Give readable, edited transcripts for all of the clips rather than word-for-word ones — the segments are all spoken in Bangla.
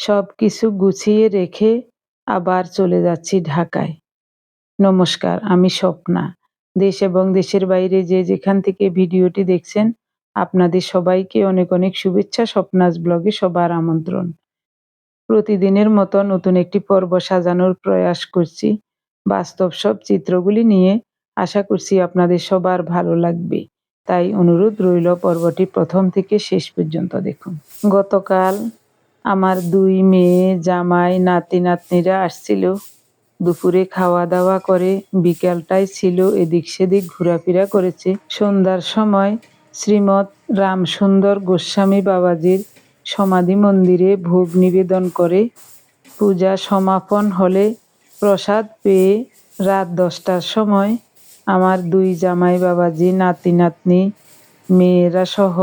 সবকিছু গুছিয়ে রেখে আবার চলে যাচ্ছি ঢাকায়। নমস্কার, আমি স্বপ্না। দেশ এবং দেশের বাইরে যে যেখান থেকে ভিডিওটি দেখছেন, আপনাদের সবাইকে অনেক অনেক শুভেচ্ছা। স্বপ্নাস ব্লগে সবার আমন্ত্রণ। প্রতিদিনের মতো নতুন একটি পর্ব সাজানোর প্রয়াস করছি। বাস্তব সব চিত্রগুলি নিয়ে আশা করছি আপনাদের সবার ভালো লাগবে। তাই অনুরোধ রইল, পর্বটি প্রথম থেকে শেষ পর্যন্ত দেখুন। গতকাল আমার 2 মেয়ে, জামাই, নাতি-নাতনিরা আসছিল। দুপুরে খাওয়া দাওয়া করে বিকেলটাই ছিল এদিক সেদিক ঘোরাফেরা করেছে। সন্ধ্যার সময় শ্রীমৎ রামসুন্দর গোস্বামী বাবাজির সমাধি মন্দিরে ভোগ নিবেদন করে পূজা সমাপন হলে প্রসাদ পেয়ে রাত 10টার সময় আমার 2 জামাই বাবাজি, নাতি নাতনি, মেয়েরা সহ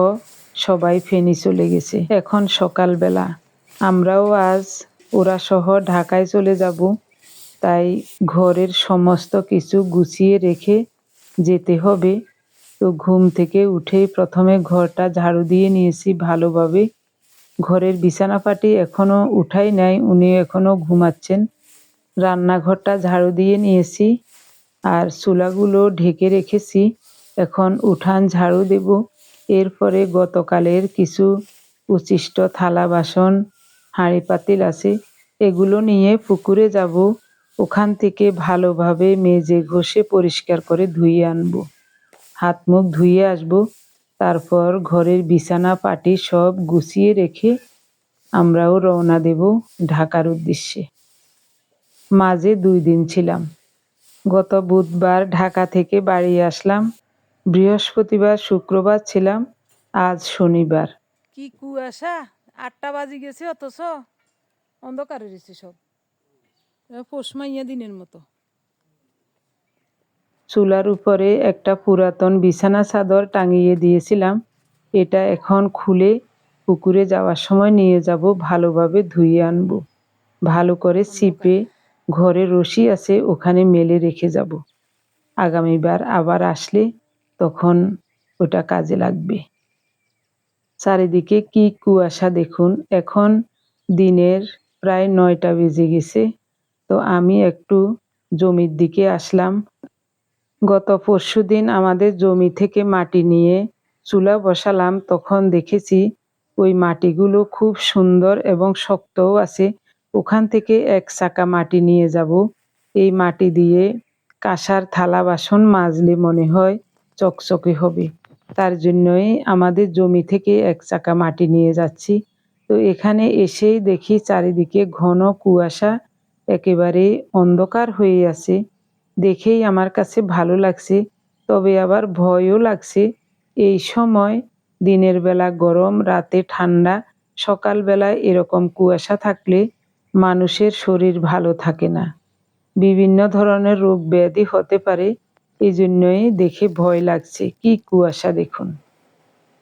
সবাই ফেনী চলে গেছে। এখন সকালবেলা আমরাও আজ ওরা সহ ঢাকায় চলে যাব। তাই ঘরের সমস্ত কিছু গুছিয়ে রেখে যেতে হবে। তো ঘুম থেকে উঠেই প্রথমে ঘরটা ঝাড়ু দিয়ে নিয়েছি ভালোভাবে। ঘরের বিছানাপাটি এখনো উঠাই নাই, উনি এখনো ঘুমাচ্ছেন। রান্নাঘরটা ঝাড়ু দিয়ে নিয়েছি আর চুলাগুলো ঢেকে রেখেছি। এখন উঠান ঝাড়ু দেব। এরপরে গতকালের কিছু উচ্ছিষ্ট থালা বাসন, হাঁড়ি পাতিল আছে, এগুলো নিয়ে পুকুরে যাব। ওখান থেকে ভালোভাবে মেজে ঘষে পরিষ্কার করে ধুয়ে আনবো। হাত মুখ ধুয়ে আসবো। তারপর ঘরের বিছানা পাটি সব গুছিয়ে রেখে আমরাও রওনা দেব ঢাকার উদ্দেশ্যে। মাঝে 2 দিন ছিলাম। গত বুধবার ঢাকা থেকে বাড়ি আসলাম। বৃহস্পতিবার, শুক্রবার ছিলাম। আজ শনিবার। কি কুয়াশা! 8টা বাজে গেছে, অথচ অন্ধকারে রয়েছে সব। পৌষ মাইয়া দিনের মতো। চুলার উপরে একটা পুরাতন বিছানা চাদর টাঙিয়ে দিয়েছিলাম। এটা এখন খুলে পুকুরে যাওয়ার সময় নিয়ে যাব, ভালোভাবে ধুয়ে আনবো। ভালো করে চিপে ঘরে রশি আছে ওখানে মেলে রেখে যাব। আগামীবার আবার আসলে তখন ওটা কাজে লাগবে। চারিদিকে কি কুয়াশা দেখুন। এখন দিনের প্রায় 9টা বেজে গেছে। তো আমি একটু জমির দিকে আসলাম। গত পরশুদিন আমাদের জমি থেকে মাটি নিয়ে চুলা বসালাম। তখন দেখেছি ওই মাটিগুলো খুব সুন্দর এবং শক্তও আছে। ওখান থেকে 1 চাকা মাটি নিয়ে যাব। এই মাটি দিয়ে কাঁসার থালা বাসন মাজলে মনে হয় চকচকে হবে। তার জন্যই আমাদের জমি থেকে 1 চাকা মাটি নিয়ে যাচ্ছি। তো এখানে এসেই দেখি চারিদিকে ঘন কুয়াশা, একেবারে অন্ধকার হয়ে আছে। দেখেই আমার কাছে ভালো লাগছে, তবে আবার ভয়ও লাগছে। এই সময় দিনের বেলা গরম, রাতে ঠান্ডা, সকালবেলায় এরকম কুয়াশা থাকলে মানুষের শরীর ভালো থাকে না। বিভিন্ন ধরনের রোগ ব্যাধি হতে পারে। এই জন্যই দেখে ভয় লাগছে। কি কুয়াশা দেখুন।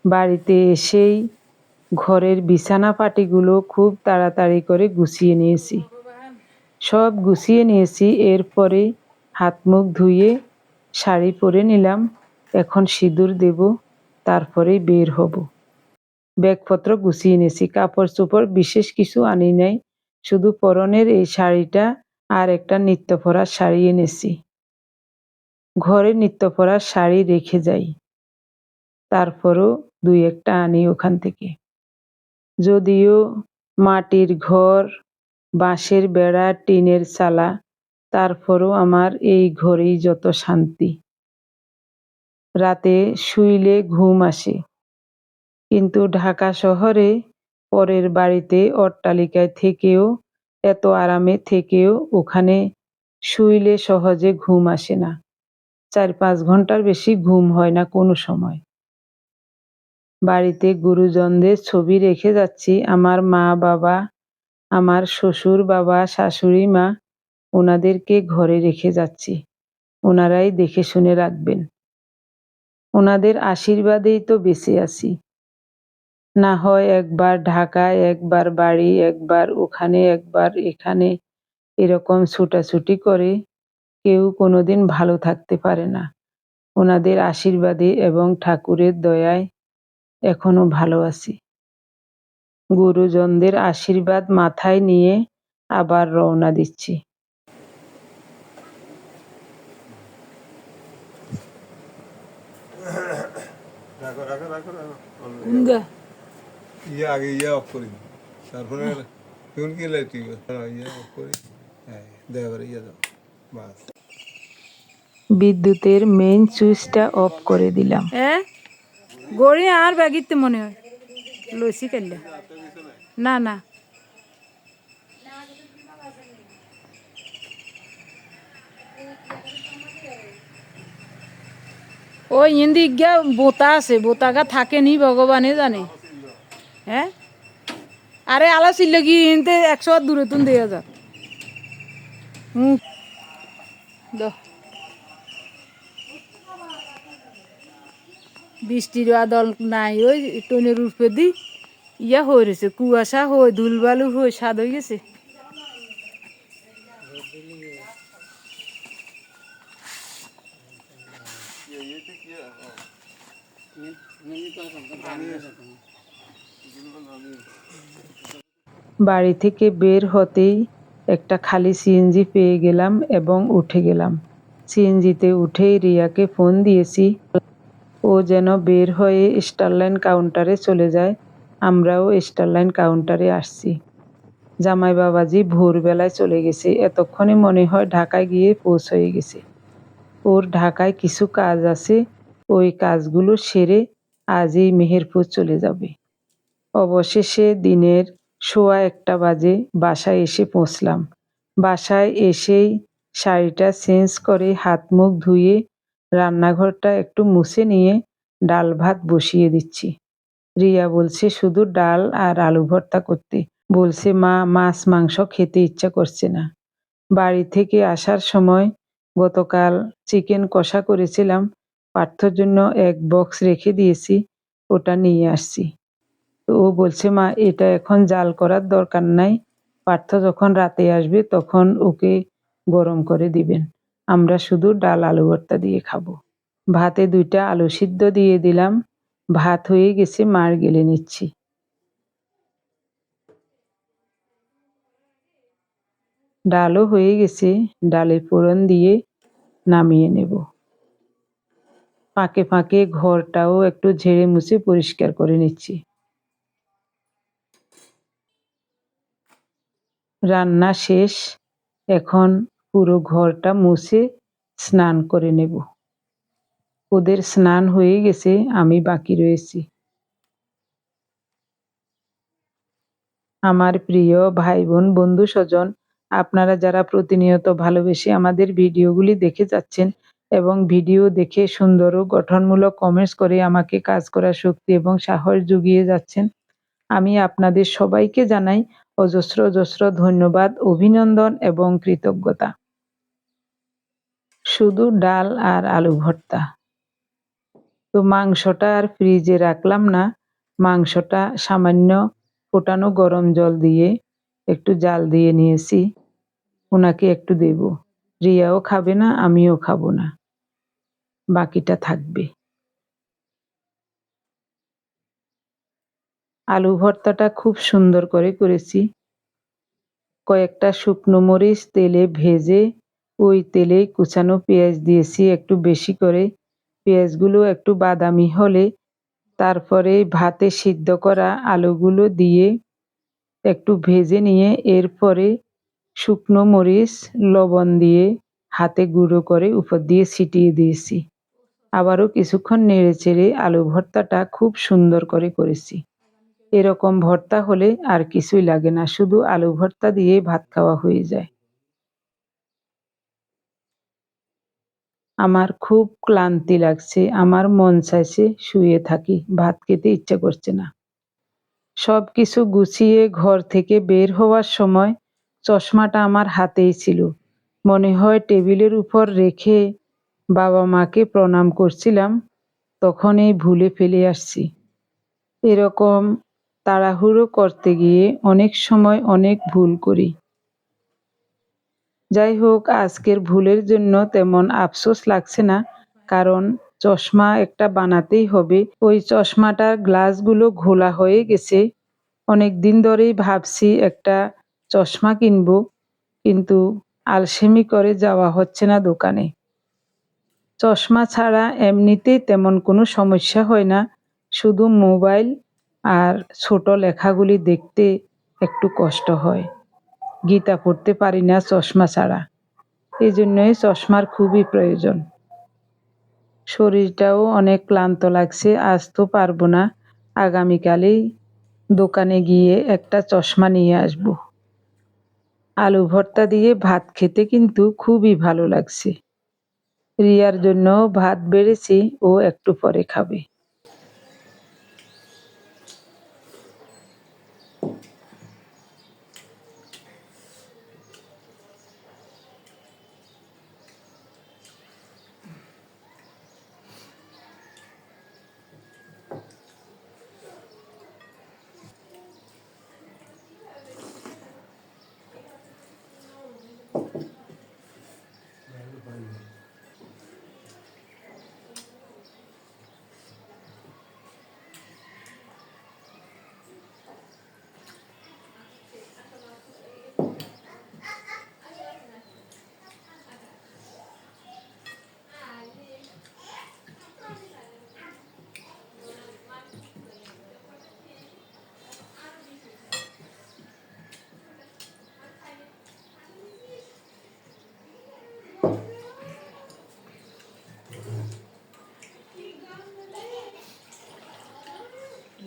বাড়িতে এসেই ঘরের বিছানা পাটিগুলো খুব তাড়াতাড়ি করে গুছিয়ে নিয়েছি। সব গুছিয়ে নিয়েছি। এরপরে হাত মুখ ধুয়ে শাড়ি পরে নিলাম। এখন সিঁদুর দেব, তারপরেই বের হব। ব্যাগপত্র গুছিয়ে নিয়েছি। কাপড় চোপড় বিশেষ কিছু আনি নাই, শুধু পরনের এই শাড়িটা আর একটা নিত্য পরার শাড়ি এনেছি। ঘরে নিত্য পরার শাড়ি রেখে যাই, তারপরও 2-1টা আনি ওখান থেকে। যদিও মাটির ঘর, বাঁশের বেড়া, টিনের চালা, তারপরও আমার এই ঘরেই যত শান্তি। রাতে শুইলে ঘুম আসে, কিন্তু ঢাকা শহরে পরের বাড়িতে অট্টালিকায় থেকেও, এত আরামে থেকেও ওখানে শুইলে সহজে ঘুম আসে না। 4-5 ঘন্টার বেশি ঘুম হয় না কোনো সময়। বাড়িতে গুরুজনদের ছবি রেখে যাচ্ছি। আমার মা বাবা, আমার শ্বশুর বাবা, শাশুড়ি মা, ওনাদেরকে ঘরে রেখে যাচ্ছি। ওনারাই দেখে শুনে রাখবেন। ওনাদের আশীর্বাদেই তো বেঁচে আছি। না হয় একবার ঢাকায়, একবার বাড়ি, একবার ওখানে, একবার এখানে, এরকম ছুটাছুটি করে কেউ কোনোদিন ভালো থাকতে পারে না। ওনাদের আশীর্বাদে এবং ঠাকুরের দয়ায় এখনো ভালো আছি। গুরুজনদের আশীর্বাদ মাথায় নিয়ে আবার রওনা দিচ্ছি। কুঙ্গা আগে অফ করি, তারপরে তুমি কি লাইটি অফ করি, হ্যাঁ দেখা করে দাও বাস। বিদ্যুতের মেইন সুইচটা অফ করে দিলাম। গড়ি আর ব্যাগিতে মনে হয় লইছি কাইলে না না ওই ইন্দি গিয়া বোতা আছে, বোতাগা থাকেনি ভগবানে জানে। হ্যাঁ আরে আলা ছিল কি ইনতে 100 দূরে তুন দেয়া যা। বৃষ্টির আদল নাই, ওই টনের উপরে দি ইয়া হয়ে রয়েছে, কুয়াশা হয়ে ধুলবালু হয়ে স্বাদ হয়ে গেছে। বাড়ি থেকে বের হতেই একটা খালি সিএনজি পেয়ে গেলাম এবং উঠে গেলাম। সিএনজিতে উঠেই রিয়াকে ফোন দিয়েছি, ও যেন বের হয়ে স্টারলাইন কাউন্টারে চলে যায়। আমরাও স্টারলাইন কাউন্টারে আসছি। জামাই বাবাজি ভোরবেলায় চলে গেছে, এতক্ষণে মনে হয় ঢাকায় গিয়ে পৌঁছে গেছে। ওর ঢাকায় কিছু কাজ আছে, ওই কাজগুলো সেরে আজই মেহেরপুর চলে যাবে। অবশেষে দিনের 1:15 বাজে বাসায় এসে পৌঁছলাম। বাসায় এসেই শাড়িটা চেঞ্জ করে হাত মুখ ধুয়ে রান্নাঘরটা একটু মুছে নিয়ে ডাল ভাত বসিয়ে দিচ্ছি। রিয়া বলছে শুধু ডাল আর আলু ভর্তা করতে, বলছে মা মাছ মাংস খেতে ইচ্ছা করছে না। বাড়ি থেকে আসার সময় গতকাল চিকেন কষা করেছিলাম, পার্থর জন্য এক বক্স রেখে দিয়েছি, ওটা নিয়ে আসছি। তো ও বলছে মা এটা এখন জাল করার দরকার নাই, পার্থ যখন রাতে আসবে তখন ওকে গরম করে দিবেন, আমরা শুধু ডাল আলু ভর্তা দিয়ে খাবো। ভাতে 2টা আলু সিদ্ধ দিয়ে দিলাম, ভাত হয়ে গেছে, মার গেলে নিচ্ছি। ডালও হয়ে গেছে, ডালে ফোড়ন দিয়ে নামিয়ে নেব। ফাঁকে ফাঁকে ঘরটাও একটু ঝেড়ে মুছে পরিষ্কার করে নিচ্ছি। রান্না শেষ, এখন পুরো ঘরটা মুছে স্নান করে নেব। ওদের স্নান হয়ে গেছে, আমি বাকি রয়েছি। আমার প্রিয় ভাই বোন বন্ধু স্বজন, আপনারা যারা প্রতিনিয়ত ভালোবেসে আমাদের ভিডিওগুলি দেখে যাচ্ছেন এবং ভিডিও দেখে সুন্দর ও গঠনমূলক কমেন্টস করে আমাকে কাজ করার শক্তি এবং সাহস জুগিয়ে যাচ্ছেন, আমি আপনাদের সবাইকে জানাই অজস্র অজস্র ধন্যবাদ, অভিনন্দন এবং কৃতজ্ঞতা। শুধু ডাল আর আলু ভর্তা। তো মাংসটা আর ফ্রিজে রাখলাম না, মাংসটা সামান্য ফোটানো গরম জল দিয়ে একটু জাল দিয়ে নিয়েছি, ওনাকে একটু দেব। রিয়াও খাবে না, আমিও খাবো না, বাকিটা থাকবে। আলু ভর্তাটা খুব সুন্দর করে করেছি। কয়েকটা শুকনো মরিচ তেলে ভেজে ওই তেলেই কুচানো পেঁয়াজ দিয়েছি একটু বেশি করে। পেঁয়াজগুলো একটু বাদামি হলে তারপরে ভাতে সিদ্ধ করা আলুগুলো দিয়ে একটু ভেজে নিয়ে এরপরে শুকনো মরিচ লবণ দিয়ে হাতে গুঁড়ো করে উপর দিয়ে ছিটিয়ে দিয়েছি। আবারও কিছুক্ষণ নেড়ে চেড়ে আলু ভর্তাটা খুব সুন্দর করে করেছি। এরকম ভর্তা হলে আর কিছুই লাগে না, শুধু আলু ভর্তা দিয়ে ভাত খাওয়া হয়ে যায়। আমার খুব ক্লান্তি লাগছে, আমার মন চাইছে শুয়ে থাকি, ভাত খেতে ইচ্ছে করছে না। সব কিছু গুছিয়ে ঘর থেকে বের হওয়ার সময় চশমাটা আমার হাতেই ছিল, মনে হয় টেবিলের উপর রেখে বাবা মাকে প্রণাম করছিলাম, তখনই ভুলে ফেলে আসছি। এরকম তাড়াহুড়ো করতে গিয়ে অনেক সময় অনেক ভুল করি। যাই হোক, আজকের ভুলের জন্য তেমন আফসোস লাগছে না, কারণ চশমা একটা বানাতেই হবে। ওই চশমাটার গ্লাসগুলো ঘোলা হয়ে গেছে, অনেক দিন ধরেই ভাবছি একটা চশমা কিনবো, কিন্তু আলসেমি করে যাওয়া হচ্ছে না দোকানে। চশমা ছাড়া এমনিতেই তেমন কোনো সমস্যা হয় না, শুধু মোবাইল আর ছোট লেখাগুলি দেখতে একটু কষ্ট হয়। গীতা পড়তে পারি না চশমা ছাড়া, এই জন্যই চশমার খুবই প্রয়োজন। শরীরটাও অনেক ক্লান্ত লাগছে, আজ তো পারবো না, আগামীকালেই দোকানে গিয়ে একটা চশমা নিয়ে আসবো। আলু ভর্তা দিয়ে ভাত খেতে কিন্তু খুবই ভালো লাগছে। রিয়ার জন্য ভাত বেড়েছি, ও একটু পরে খাবে।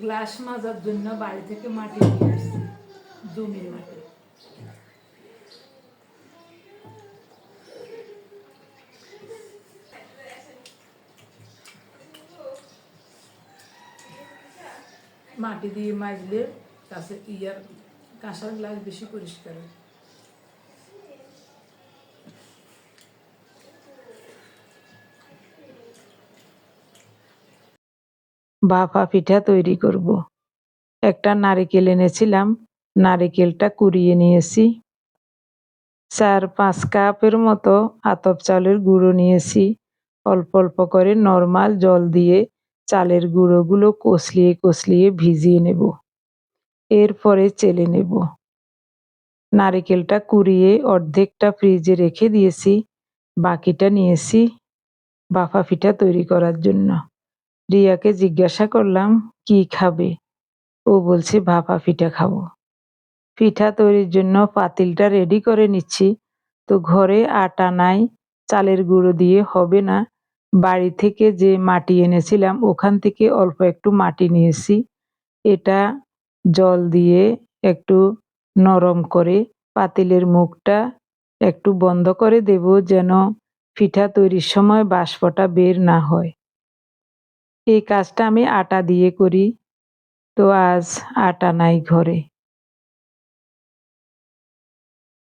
গ্লাস মাজার জন্য বাড়ি থেকে মাটি নিয়ে আসছি, জমির মাটি। মাটি দিয়ে মাজলে কাঁসার গ্লাস বেশি পরিষ্কার হয়। ভাপা পিঠা তৈরি করব। একটা নারিকেল এনেছিলাম, নারিকেলটা কুড়িয়ে নিয়েছি। 4-5 কাপের মতো আতপ চালের গুঁড়ো নিয়েছি। অল্প অল্প করে নর্মাল জল দিয়ে চালের গুঁড়োগুলো কষলিয়ে কষলিয়ে ভিজিয়ে নেব, এরপরে চেলে নেব। নারিকেলটা কুড়িয়ে অর্ধেকটা ফ্রিজে রেখে দিয়েছি, বাকিটা নিয়েছি ভাপা পিঠা তৈরি করার জন্য। রিয়াকে জিজ্ঞাসা করলাম কি খাবে, ও বলছে ভাপা পিঠা খাবো। পিঠা তৈরির জন্য পাতিলটা রেডি করে নিচ্ছি। তো ঘরে আটা নাই, চালের গুঁড়ো দিয়ে হবে না। বাড়ি থেকে যে মাটি এনেছিলাম ওখান থেকে অল্প একটু মাটি নিয়েছি। এটা জল দিয়ে একটু নরম করে পাতিলের মুখটা একটু বন্ধ করে দেব, যেন পিঠা তৈরির সময় বাষ্পটা বের না হয়। এই কাজটা আমি আটা দিয়ে করি, তো আজ আটা নাই ঘরে।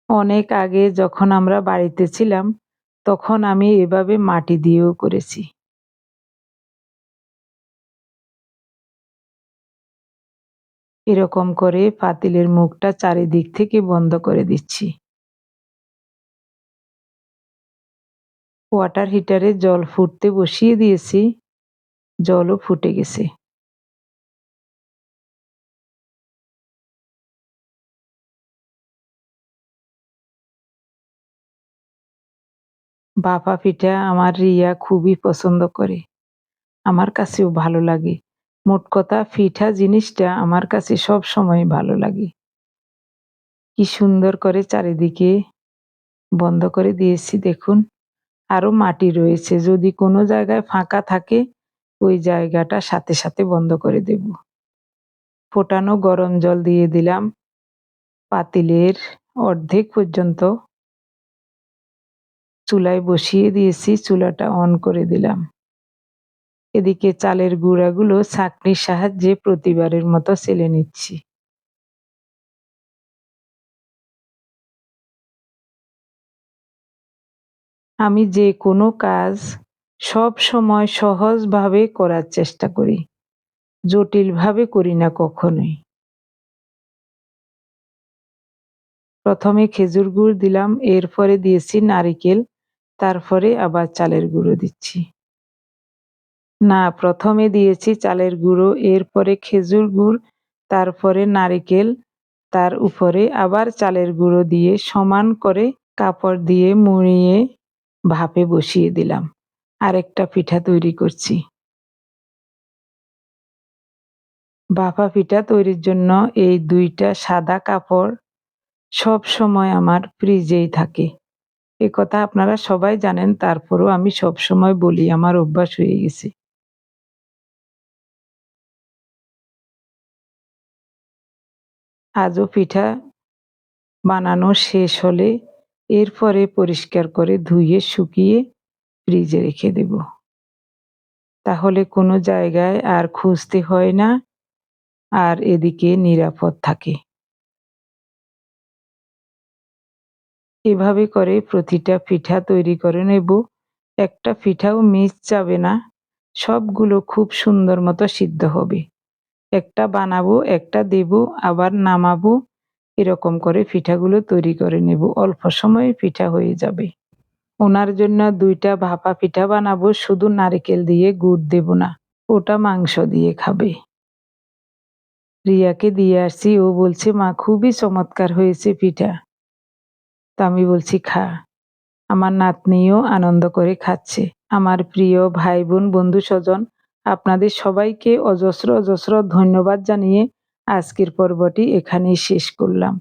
অনেক আগে যখন আমরা বাড়িতে ছিলাম তখন আমি এভাবে মাটি দিয়েও করেছি। এরকম করে পাতিলের মুখটা চারিদিক থেকে বন্ধ করে দিচ্ছি। ওয়াটার হিটারে জল ফুটতে বসিয়ে দিয়েছি, জলও ফুটে গেছে। ভাপা পিঠা আমার রিয়া খুবই পছন্দ করে, আমার কাছেও ভালো লাগে। মোট কথা পিঠা জিনিসটা আমার কাছে সব সময় ভালো লাগে। কি সুন্দর করে চারিদিকে বন্ধ করে দিয়েছি দেখুন। আরো মাটি রয়েছে, যদি কোনো জায়গায় ফাঁকা থাকে ওই জায়গাটা সাথে সাথে বন্ধ করে দেব। ফোটানো গরম জল দিয়ে দিলাম পাতিলের অর্ধেক পর্যন্ত। চুলায় বসিয়ে দিয়েছি, চুলাটা অন করে দিলাম। এদিকে চালের গুঁড়াগুলো ছাঁকনির সাহায্যে প্রতিবারের মতো চেলে নিচ্ছি। আমি যে কোনো কাজ সব সময় সহজভাবে করার চেষ্টা করি, জটিলভাবে করি না কখনোই। প্রথমে খেজুর গুড় দিলাম, এরপরে দিয়েছি নারিকেল, তারপরে আবার চালের গুঁড়ো দিচ্ছি। না, প্রথমে দিয়েছি চালের গুঁড়ো, এরপরে খেজুর গুড়, তারপরে নারিকেল, তার উপরে আবার চালের গুঁড়ো দিয়ে সমান করে কাপড় দিয়ে মুড়িয়ে ভাপে বসিয়ে দিলাম। আরেকটা পিঠা তৈরি করছি। ভাপা পিঠা তৈরির জন্য এই 2টা সাদা কাপড় সব সময় আমার ফ্রিজেই থাকে। এ কথা আপনারা সবাই জানেন, তারপরও আমি সব সময় বলি, আমার অভ্যাস হয়ে গেছে। আজও পিঠা বানানো শেষ হলে এরপরে পরিষ্কার করে ধুয়ে শুকিয়ে ফ্রিজে রেখে দেব। তাহলে কোনো জায়গায় আর খুঁজতে হয় না, আর এদিকে নিরাপদ থাকে। এভাবে করে প্রতিটা পিঠা তৈরি করে নেব। একটা পিঠাও মিস যাবে না, সবগুলো খুব সুন্দর মতো সিদ্ধ হবে। একটা বানাবো, একটা দেব, আবার নামাবো, এরকম করে পিঠাগুলো তৈরি করে নেব। অল্প সময়ে পিঠা হয়ে যাবে। ওনার জন্য 2টা ভাপা পিঠা বানাবো, শুধু নারকেল দিয়ে, গুড় দেব না, ওটা মাংস দিয়ে খাবে। রিয়াকে দিয়ে আসছি, ও বলছে মা খুবই চমৎকার হয়েছে পিঠা। তা আমি বলছি খা। আমার নাতনিও আনন্দ করে খাচ্ছে। আমার প্রিয় ভাই বোন, বন্ধু স্বজন, আপনাদের সবাইকে অজস্র অজস্র ধন্যবাদ জানিয়ে আজকের পর্বটি এখানেই শেষ করলাম।